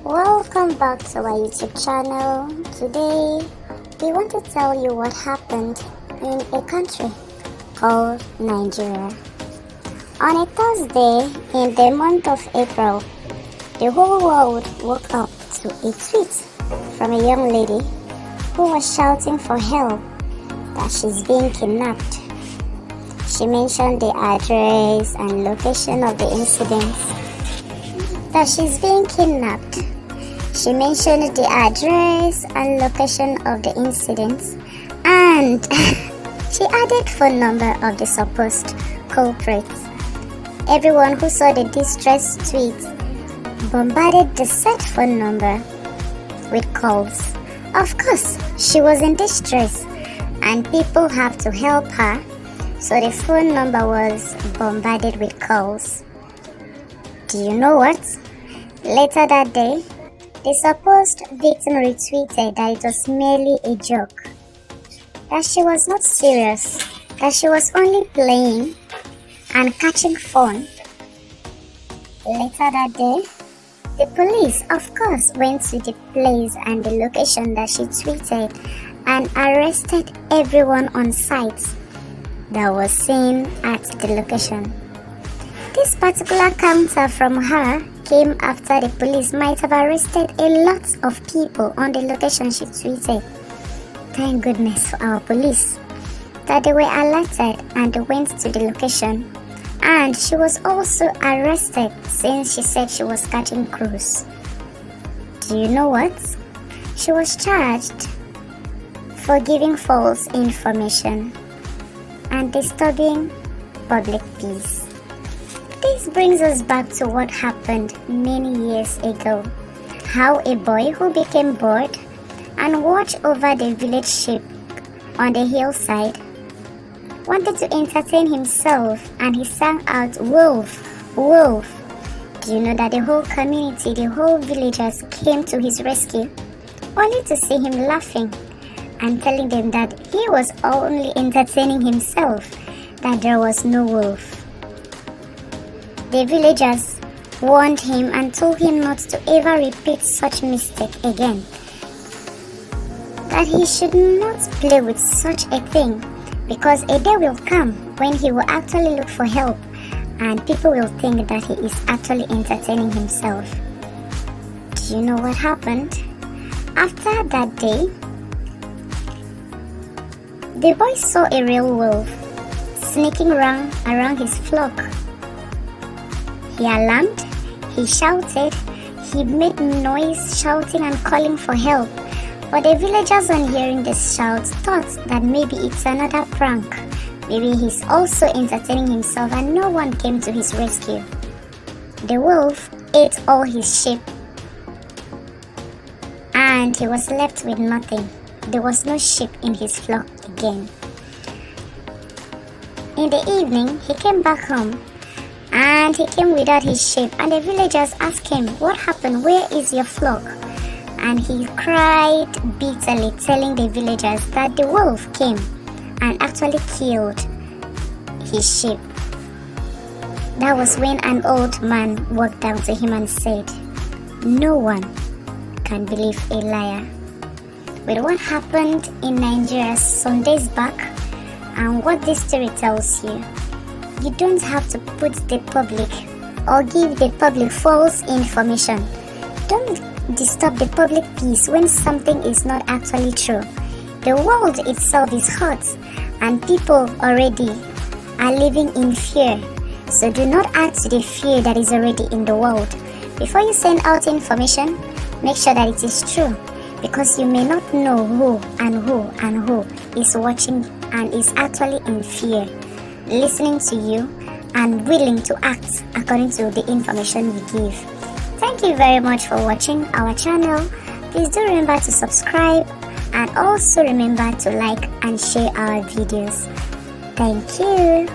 Welcome back to our YouTube channel. Today we want to tell you what happened in a country called Nigeria. On a Thursday in the month of April, the whole world woke up to a tweet from a young lady who was shouting for help that she's being kidnapped. She mentioned the address and location of the incident, that she's being kidnapped. She mentioned the address and location of the incident, and she added phone number of the supposed culprit. Everyone who saw the distress tweet bombarded the said phone number with calls. Of course, she was in distress and people have to help her, so the phone number was bombarded with calls. Do you know what? Later that day, the supposed victim retweeted that it was merely a joke, that she was not serious, that she was only playing and catching fun. Later that day, the police, of course, went to the place and the location that she tweeted and arrested everyone on site that was seen at the location. This particular counter from her came after the police might have arrested a lot of people on the location she tweeted. Thank goodness for our police that they were alerted and they went to the location, and she was also arrested since she said she was catching cruise. Do you know what? She was charged for giving false information and disturbing public peace. This brings us back to what happened many years ago. How a boy who became bored and watched over the village sheep on the hillside wanted to entertain himself, and he sang out, "Wolf, wolf." Do you know that the whole community, the whole villagers came to his rescue, only to see him laughing and telling them that he was only entertaining himself, that there was no wolf. The villagers warned him and told him not to ever repeat such mistake again, that he should not play with such a thing, because a day will come when he will actually look for help and people will think that he is actually entertaining himself. Do you know what happened? After that day, the boy saw a real wolf sneaking around his flock. He alarmed, he shouted, he made noise shouting and calling for help. But the villagers, on hearing this shout, thought that maybe it's another prank. Maybe he's also entertaining himself, and no one came to his rescue. The wolf ate all his sheep and he was left with nothing. There was no sheep in his flock again. In the evening, he came back home and he came without his sheep, and the villagers asked him, "What happened? Where is your flock?" And he cried bitterly, telling the villagers that the wolf came and actually killed his sheep. That was when an old man walked down to him and said, "No one can believe a liar." With what happened in Nigeria some days back and what this story tells you, you don't have to put the public or give the public false information. Don't disturb the public peace when something is not actually true. The world itself is hot and people already are living in fear. So do not add to the fear that is already in the world. Before you send out information, make sure that it is true, because you may not know who is watching and is actually in fear, listening to you and willing to act according to the information you give. Thank you very much for watching our channel. Please do remember to subscribe and also remember to like and share our videos. Thank you.